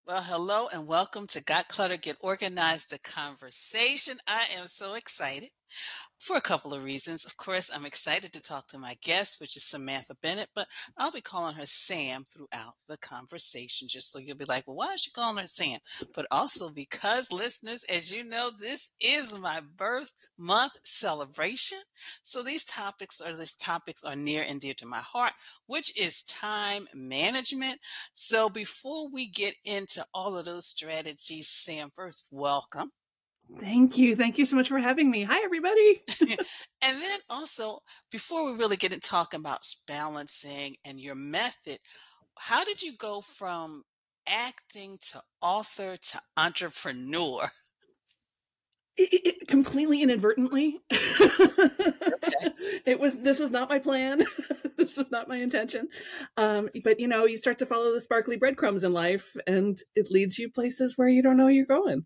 Well, hello and welcome to Got Clutter, Get Organized, the conversation. I am so excited for a couple of reasons. Of course, I'm excited to talk to my guest, which is Samantha Bennett, but I'll be calling her Sam throughout the conversation, just so you'll be like, well, why is she calling her Sam? But also because, listeners, as you know, this is my birth month celebration. So these topics are near and dear to my heart, which is time management. So before we get into all of those strategies, Sam, first, welcome. Thank you. Thank you so much for having me. Hi, everybody. And then also, before we really get into talking about balancing and your method, how did you go from acting to author to entrepreneur? Completely inadvertently. Okay. This was not my plan. This was not my intention. But you start to follow the sparkly breadcrumbs in life and it leads you places where you don't know you're going.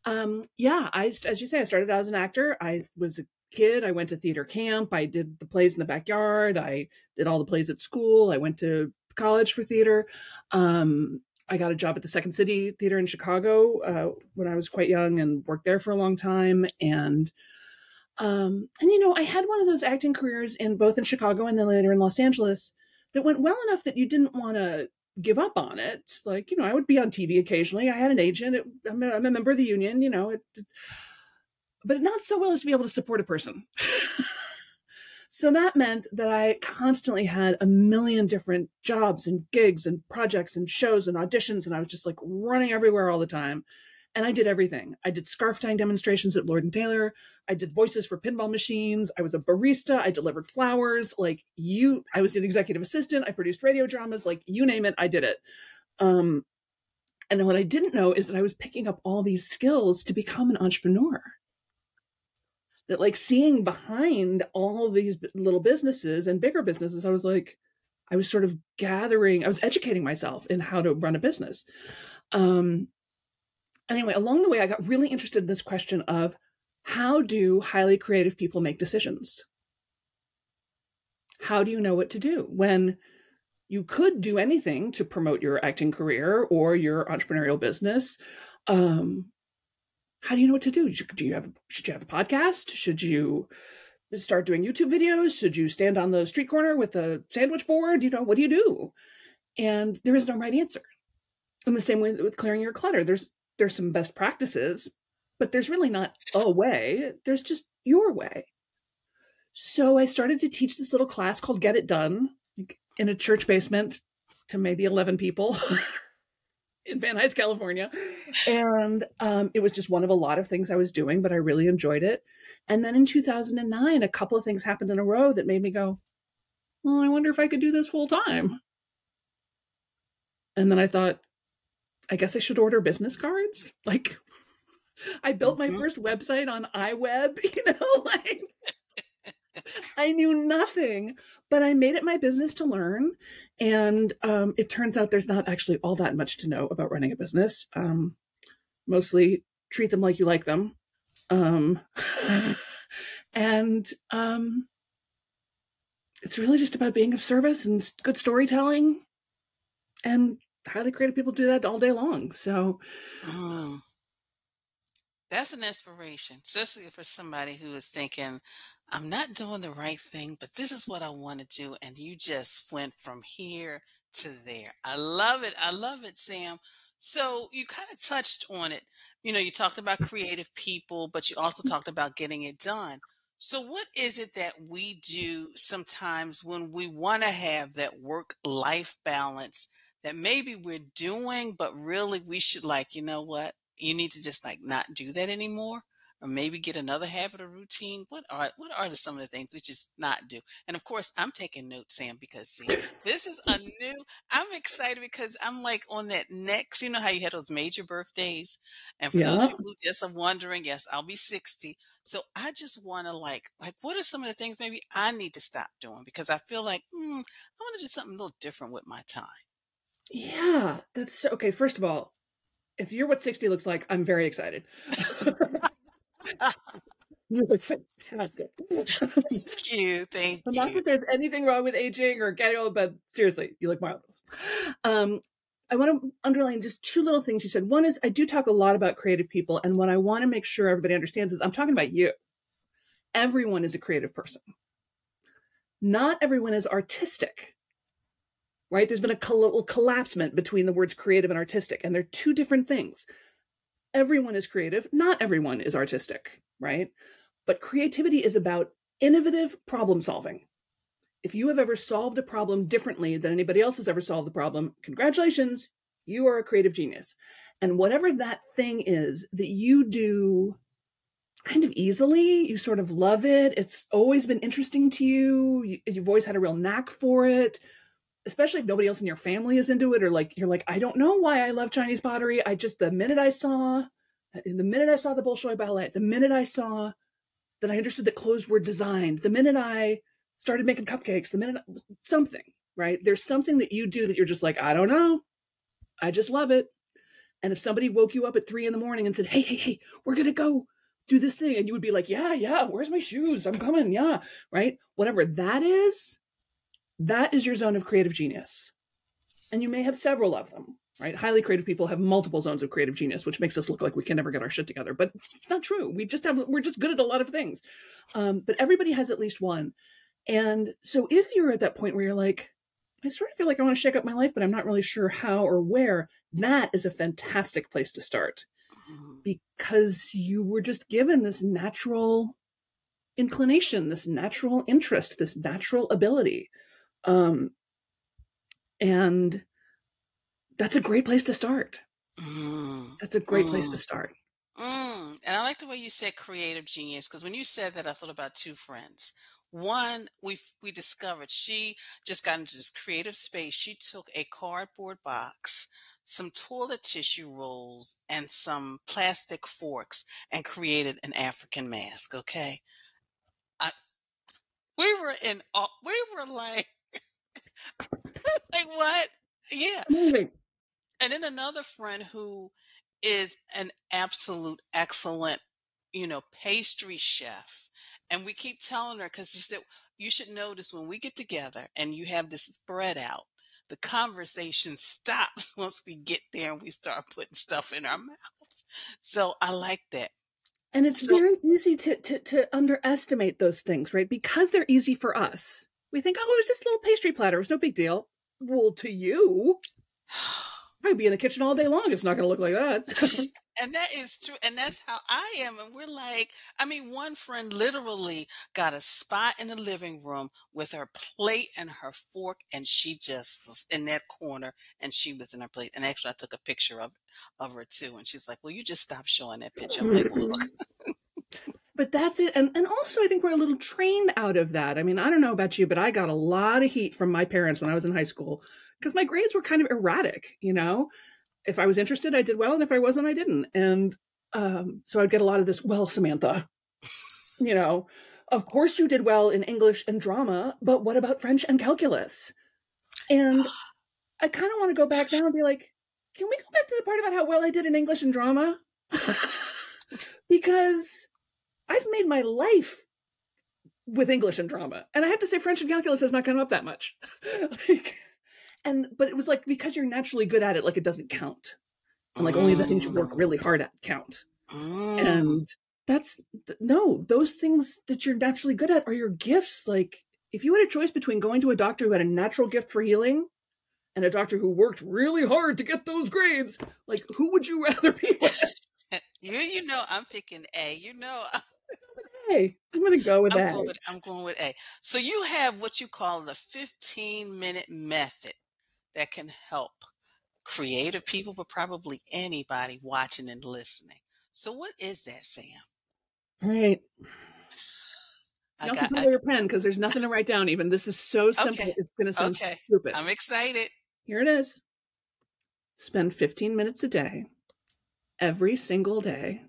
As you say, I started out as an actor. I was a kid. I went to theater camp. I did the plays in the backyard. I did all the plays at school. I went to college for theater. I got a job at the Second City Theater in Chicago when I was quite young and worked there for a long time. I had one of those acting careers in both in Chicago and then later in Los Angeles that went well enough that you didn't want to give up on it. Like, I would be on TV occasionally. I had an agent. I'm a member of the union, but not so well as to be able to support a person. So that meant that I constantly had a million different jobs and gigs and projects and shows and auditions. And I was just like running everywhere all the time. And I did everything. I did scarf tying demonstrations at Lord & Taylor. I did voices for pinball machines. I was a barista. I delivered flowers. I was an executive assistant. I produced radio dramas. Like, you name it, I did it. And then what I didn't know is that I was picking up all these skills to become an entrepreneur. That, like, seeing behind all these little businesses and bigger businesses, I was sort of I was educating myself in how to run a business. Anyway, along the way, I got really interested in this question of how do highly creative people make decisions? How do you know what to do when you could do anything to promote your acting career or your entrepreneurial business? How do you know what to do? Should you have a podcast? Should you start doing YouTube videos? Should you stand on the street corner with a sandwich board? What do you do? And there is no right answer. In the same way with clearing your clutter, there's some best practices, but there's really not a way. There's just your way. So I started to teach this little class called Get It Done in a church basement to maybe 11 people in Van Nuys, California. And it was just one of a lot of things I was doing, but I really enjoyed it. And then in 2009, a couple of things happened in a row that made me go, well, I wonder if I could do this full time. And then I thought, I guess I should order business cards. Like, I built my first website on iWeb, I knew nothing, but I made it my business to learn. And it turns out there's not actually all that much to know about running a business. Mostly treat them like you like them. And it's really just about being of service and good storytelling. And highly creative people do that all day long. So that's an inspiration, especially for somebody who is thinking, I'm not doing the right thing, but this is what I want to do. And you just went from here to there. I love it. I love it, Sam. So you kind of touched on it. You talked about creative people, but you also talked about getting it done. So what is it that we do sometimes when we want to have that work-life balance that maybe we're doing, but really we should, like, you know what? You need to just like not do that anymore, or maybe get another habit or routine. What are some of the things we just not do? And of course, I'm taking notes, Sam, because see, this is a new. I'm excited because I'm like on that next. You know how you had those major birthdays, and for those yeah. people who just are wondering, yes, I'll be 60. So I just want to like, what are some of the things maybe I need to stop doing because I feel like I want to do something a little different with my time. Yeah, that's okay. First of all, if you're what 60 looks like, I'm very excited. You look fantastic. Thank you. Thank Not you. that there's anything wrong with aging or getting old, but seriously, you look marvelous. I want to underline just two little things you said. One is I do talk a lot about creative people. And what I want to make sure everybody understands is I'm talking about you. Everyone is a creative person. Not everyone is artistic, right? There's been a little collapsement between the words creative and artistic, and they're two different things. Everyone is creative. Not everyone is artistic, right? But creativity is about innovative problem solving. If you have ever solved a problem differently than anybody else has ever solved the problem, congratulations, you are a creative genius. And whatever that thing is that you do kind of easily, you sort of love it, it's always been interesting to you, you've always had a real knack for it, especially if nobody else in your family is into it, or like you're like, I don't know why I love Chinese pottery. The minute I saw the Bolshoi Ballet, the minute I saw that I understood that clothes were designed, the minute I started making cupcakes, the minute something, right? There's something that you do that you're just like, I don't know, I just love it. And if somebody woke you up at 3 a.m. and said, hey, we're going to go do this thing, and you would be like, yeah, where's my shoes? I'm coming, yeah, right? Whatever that is your zone of creative genius. And you may have several of them, right? Highly creative people have multiple zones of creative genius, which makes us look like we can never get our shit together. But it's not true. We're just good at a lot of things. But everybody has at least one. And so if you're at that point where you're like, I sort of feel like I want to shake up my life, but I'm not really sure how or where, that is a fantastic place to start. Because you were just given this natural inclination, this natural interest, this natural ability. And that's a great place to start. That's a great place to start. And I like the way you said creative genius, because when you said that, I thought about two friends. One, we discovered she just got into this creative space. She took a cardboard box, some toilet tissue rolls, and some plastic forks and created an African mask. Okay. We were like, what? Yeah. Amazing. And then another friend who is an absolute excellent, pastry chef. And we keep telling her, because she said, you should notice when we get together and you have this spread out, the conversation stops once we get there and we start putting stuff in our mouths. So I like that. And it's very easy to underestimate those things, right? Because they're easy for us. We think, oh, it was just a little pastry platter. It was no big deal. Well, to you, I'd be in the kitchen all day long. It's not going to look like that. And that is true. And that's how I am. And we're like, one friend literally got a spot in the living room with her plate and her fork. And she just was in that corner and she was in her plate. And actually, I took a picture of her too. And she's like, well, you just stop showing that picture. I'm like, look. But that's it. And also, I think we're a little trained out of that. I don't know about you, but I got a lot of heat from my parents when I was in high school because my grades were kind of erratic, If I was interested, I did well. And if I wasn't, I didn't. And so I'd get a lot of this, well, Samantha, of course you did well in English and drama, but what about French and calculus? And I kind of want to go back now and be like, can we go back to the part about how well I did in English and drama? Because I've made my life with English and drama. And I have to say French and calculus has not come up that much. But it was like, because you're naturally good at it, like it doesn't count. And like only the things you work really hard at count. And those things that you're naturally good at are your gifts. Like if you had a choice between going to a doctor who had a natural gift for healing and a doctor who worked really hard to get those grades, like who would you rather be with? I'm picking A, Hey, I'm going to go with A. I'm going with A. So you have what you call the 15-minute method that can help creative people, but probably anybody watching and listening. So what is that, Sam? All right. Don't pull your pen because there's nothing to write down even. This is so simple. Okay. It's going to sound stupid. I'm excited. Here it is. Spend 15 minutes a day, every single day,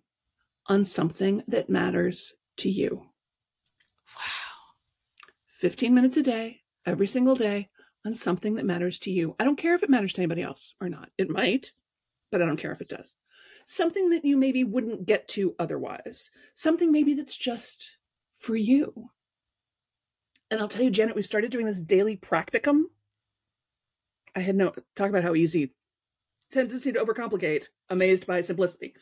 on something that matters to you. Wow. 15 minutes a day, every single day, on something that matters to you. I don't care if it matters to anybody else or not. It might, but I don't care if it does. Something that you maybe wouldn't get to otherwise. Something maybe that's just for you. And I'll tell you, Janet, we've started doing this daily practicum. Talk about how easy tendency to overcomplicate, amazed by simplicity.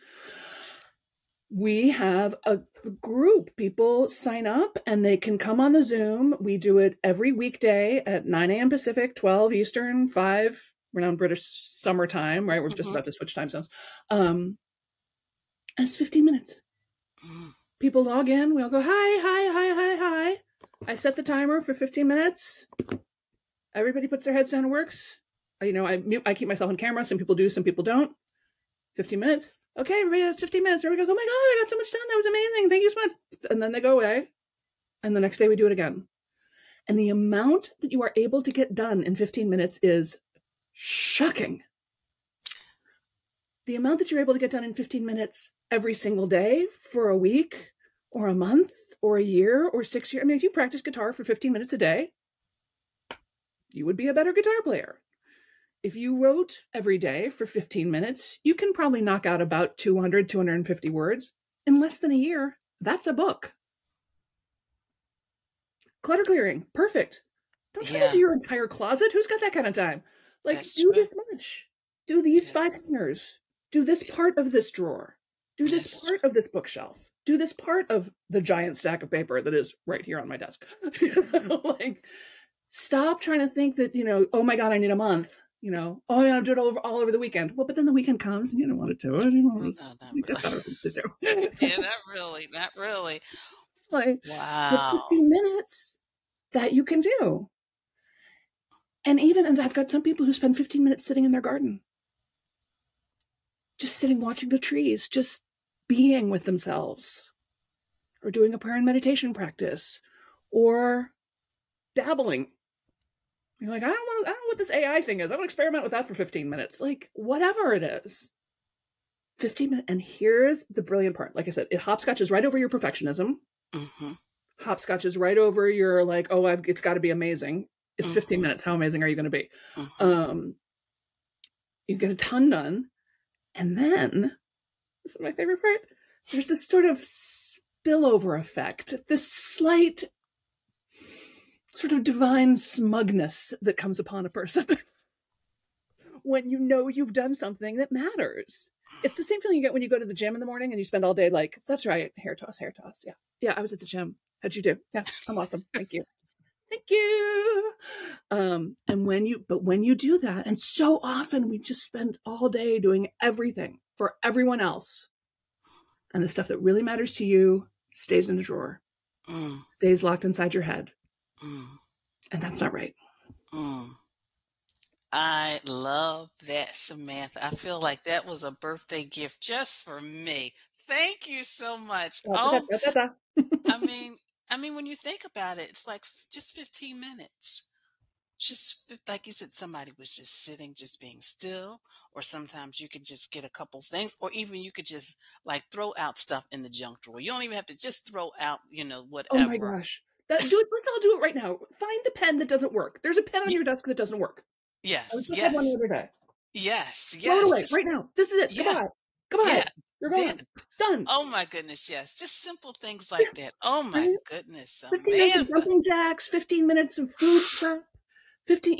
We have a group. People sign up and they can come on the Zoom. We do it every weekday at 9 a.m. Pacific, 12 Eastern, 5 around British summertime, right? We're just about to switch time zones. And it's 15 minutes. People log in. We all go, hi. I set the timer for 15 minutes. Everybody puts their heads down and works. I keep myself on camera. Some people do, some people don't. 15 minutes. Okay, everybody, that's 15 minutes. Everybody goes, oh my God, I got so much done. That was amazing. Thank you so much. And then they go away. And the next day we do it again. And the amount that you are able to get done in 15 minutes is shocking. The amount that you're able to get done in 15 minutes every single day for a week or a month or a year or 6 years. I mean, if you practice guitar for 15 minutes a day, you would be a better guitar player. If you wrote every day for 15 minutes, you can probably knock out about 200, 250 words in less than a year. That's a book. Clutter clearing, perfect. Don't try to do your entire closet. Who's got that kind of time? Like, do this much. Do these 5 hangers. Do this part of this drawer. Do this part of this bookshelf. Do this part of the giant stack of paper that is right here on my desk. Like, stop trying to think that, oh my God, I need a month. Oh, yeah, I'll do it all over the weekend. Well, but then the weekend comes and you don't want to do it. Yeah, not really. Like, wow. 15 minutes that you can do. And I've got some people who spend 15 minutes sitting in their garden. Just sitting, watching the trees, just being with themselves, or doing a prayer and meditation practice, or dabbling. You're like, I don't know what this AI thing is. I want to experiment with that for 15 minutes. Like, whatever it is. 15 minutes. And here's the brilliant part. Like I said, it hopscotches right over your perfectionism. Hopscotches right over your like, oh, it's got to be amazing. It's 15 minutes. How amazing are you going to be? You get a ton done. And then, this is my favorite part, there's this sort of spillover effect, this slight sort of divine smugness that comes upon a person when you know you've done something that matters. It's the same feeling you get when you go to the gym in the morning and you spend all day like, that's right, hair toss. Yeah, I was at the gym. How'd you do? Yeah, I'm awesome. Thank you. And when you do that, and so often we just spend all day doing everything for everyone else, and the stuff that really matters to you stays in a drawer, stays locked inside your head, and that's not right. I love that, Samantha. I feel like that was a birthday gift just for me. Thank you so much. I mean, when you think about it, it's like just 15 minutes. Just like you said, somebody was just sitting, just being still, or sometimes you could just get a couple things, or even you could just like throw out stuff in the junk drawer. You don't even have to just throw out, whatever. Oh my gosh. Let's all do it right now. Find the pen that doesn't work. There's a pen on your desk that doesn't work. Yes. I just had one the other day. Yes. Throw it away right now. This is it. Yeah. Goodbye. Yeah. You're going. Done. Oh my goodness, yes. Just simple things like that. Oh my goodness. 15 minutes of jumping jacks, 15 minutes of food prep, 15,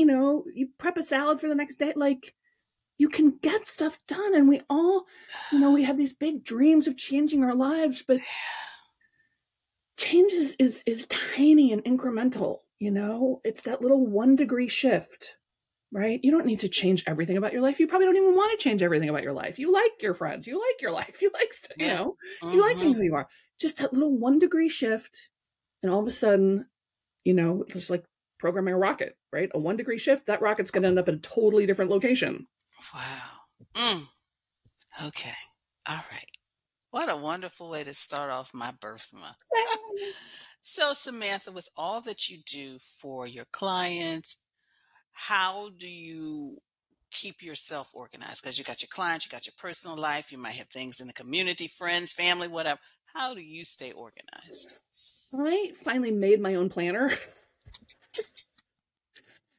you prep a salad for the next day. Like, you can get stuff done. And we all, we have these big dreams of changing our lives, but change is tiny and incremental, It's that little 1 degree shift. Right? You don't need to change everything about your life. You probably don't even want to change everything about your life. You like your friends. You like your life. You like, you like who you are. Just that little 1 degree shift. And all of a sudden, it's just like programming a rocket, right? A 1 degree shift, that rocket's going to end up in a totally different location. Wow. Okay. All right. What a wonderful way to start off my birth month. So, Samantha, with all that you do for your clients, how do you keep yourself organized? Because you got your clients, you got your personal life, you might have things in the community, friends, family, whatever. How do you stay organized? I finally made my own planner.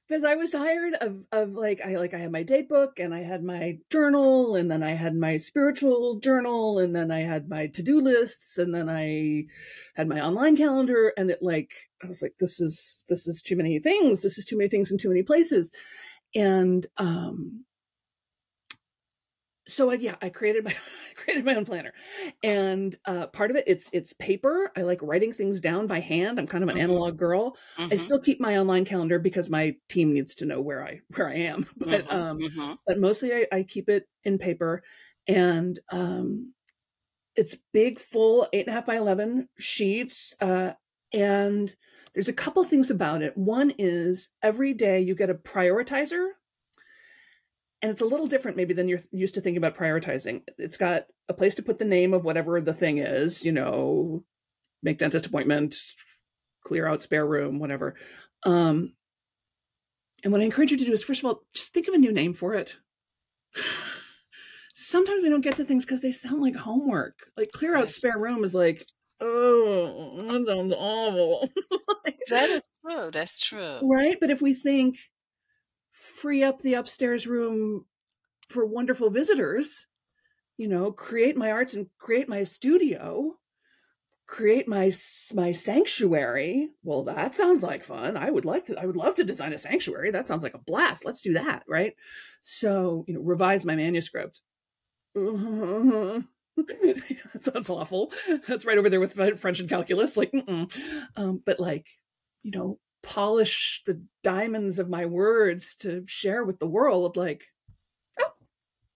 Because I was tired of like I had my date book and I had my journal and then I had my spiritual journal and then I had my to-do lists and then I had my online calendar, and I was like, this is too many things. This is too many things in too many places. And So yeah, I created my I created my own planner, and part of it, it's paper. I like writing things down by hand. I'm kind of an Mhm. analog girl. I Mhm. still keep my online calendar because my team needs to know where I am. Mhm. Mhm. But mostly I keep it in paper, and it's big, full 8.5 by 11 sheets. And there's a couple things about it. One is every day you get a prioritizer, and it's a little different maybe than you're used to thinking about prioritizing. It's got a place to put the name of whatever the thing is, make dentist appointment, clear out spare room, whatever. Um, and what I encourage you to do is, first of all, just think of a new name for it. Sometimes we don't get to things because they sound like homework. Like clear out Yes. spare room is like, oh, that sounds awful. That is true. That's true. Right? But if we think free up the upstairs room for wonderful visitors, create my arts and create my studio, create my sanctuary. Well, that sounds like fun. I would love to design a sanctuary. That sounds like a blast. Let's do that, right? So, revise my manuscript. That sounds awful. That's right over there with French and calculus. Like, but polish the diamonds of my words to share with the world. Like, oh,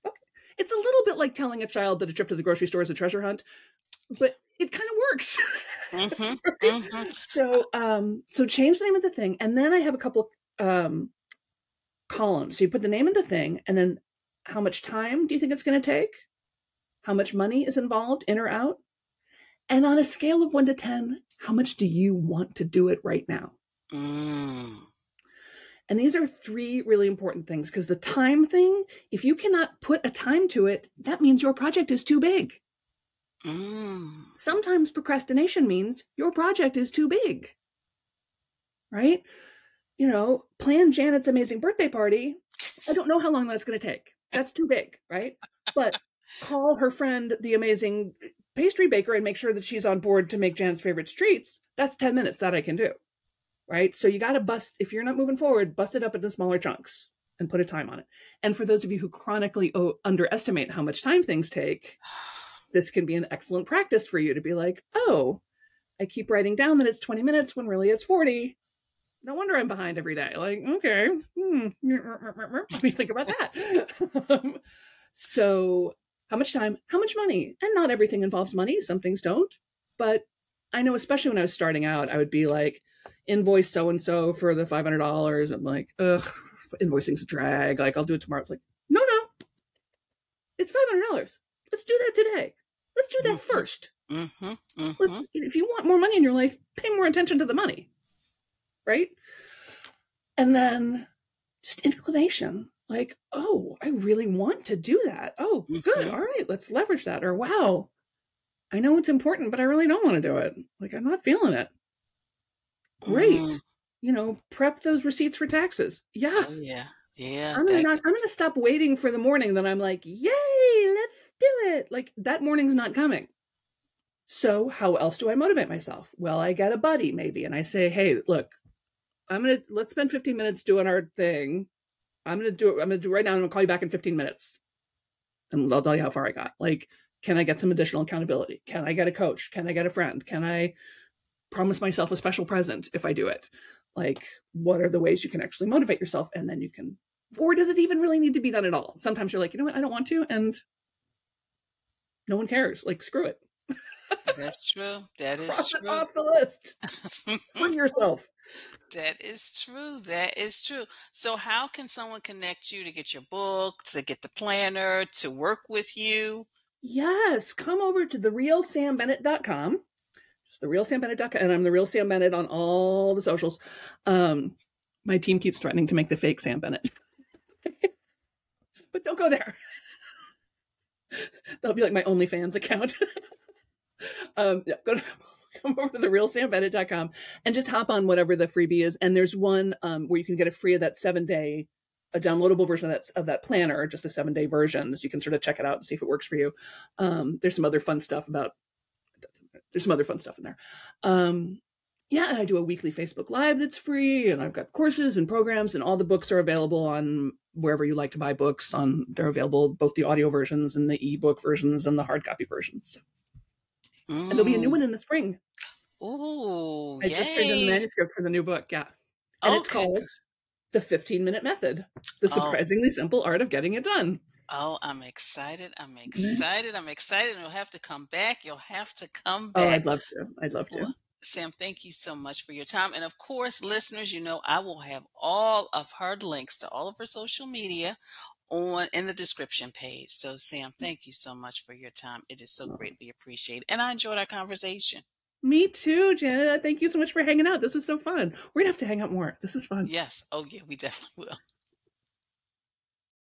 okay. It's a little bit like telling a child that a trip to the grocery store is a treasure hunt, but it kind of works. Mhm. Right? Mhm. So change the name of the thing, and then I have a couple columns. So you put the name of the thing, and then how much time do you think it's going to take? How much money is involved, in or out? And on a scale of 1 to 10, how much do you want to do it right now? Mm. And these are 3 really important things, because the time thing, if you cannot put a time to it, that means your project is too big. Mm. Sometimes procrastination means your project is too big, right? Plan Janet's amazing birthday party. I don't know how long that's going to take. That's too big, right? But call her friend, the amazing pastry baker, and make sure that she's on board to make Janet's favorite treats. That's 10 minutes that I can do, right? So you got to if you're not moving forward, bust it up into smaller chunks and put a time on it. And for those of you who chronically underestimate how much time things take, this can be an excellent practice for you to be like, oh, I keep writing down that it's 20 minutes when really it's 40. No wonder I'm behind every day. Like, okay, let me think about that. So how much time, how much money? And not everything involves money. Some things don't. But I know, especially when I was starting out, I would be like, invoice so-and-so for the $500. I'm like, ugh, invoicing's a drag. Like, I'll do it tomorrow. It's like, no, it's $500. Let's do that today. Let's do that Mhm. first. Mhm. Mhm. If you want more money in your life, pay more attention to the money, right? And then just inclination. Like, oh, I really want to do that. Oh, good. Mhm. All right, let's leverage that. Or, wow, I know it's important, but I really don't want to do it. Like, I'm not feeling it. Great. Mm. Prep those receipts for taxes. Yeah. Oh yeah. Yeah. I'm gonna stop waiting for the morning that I'm like, yay, let's do it. Like, that morning's not coming. So how else do I motivate myself? Well, I get a buddy maybe, and I say, hey, look, let's spend 15 minutes doing our thing. I'm gonna do it right now. I'm gonna call you back in 15 minutes, and I'll tell you how far I got. Like, can I get some additional accountability? Can I get a coach? Can I get a friend? Can I promise myself a special present if I do it? Like, what are the ways you can actually motivate yourself? And then you can, or does it even really need to be done at all? Sometimes you're like, you know what, I don't want to, and no one cares. Like, screw it. That's true. That is Cross it true. off the list. Free yourself. That is true. That is true. So how can someone connect you to get your book, to get the planner, to work with you? Yes, come over to therealsambennett.com. Just therealsambennett.com. And I'm the real Sam Bennett on all the socials. My team keeps threatening to make the fake Sam Bennett. But don't go there. That'll be like my OnlyFans account. Yeah, come over to therealsambennett.com and just hop on whatever the freebie is. And there's one where you can get a free of that 7-day, a downloadable version of that planner, just a 7-day version, so you can sort of check it out and see if it works for you. There's some other fun stuff in there. Yeah, and I do a weekly Facebook Live that's free, and I've got courses and programs, and all the books are available on wherever you like to buy books. They're available, both the audio versions and the ebook versions and the hard copy versions. And there'll be a new one in the spring. Ooh, I just turned in the yay. manuscript for the new book, yeah. And it's Okay. called The 15-Minute Method, The Oh, Surprisingly Simple Art of Getting It Done. oh, I'm excited. I'm excited. I'm excited. You'll have to come back. You'll have to come Oh, back. I'd love to. I'd love Well, to. Sam, thank you so much for your time. And of course, listeners, I will have all of her links to all of her social media on in the description page. So, Sam, thank you so much for your time. It is so greatly appreciated. And I enjoyed our conversation. Me too, Janet. Thank you so much for hanging out. This was so fun. We're going to have to hang out more. This is fun. Yes. Oh, yeah, we definitely will.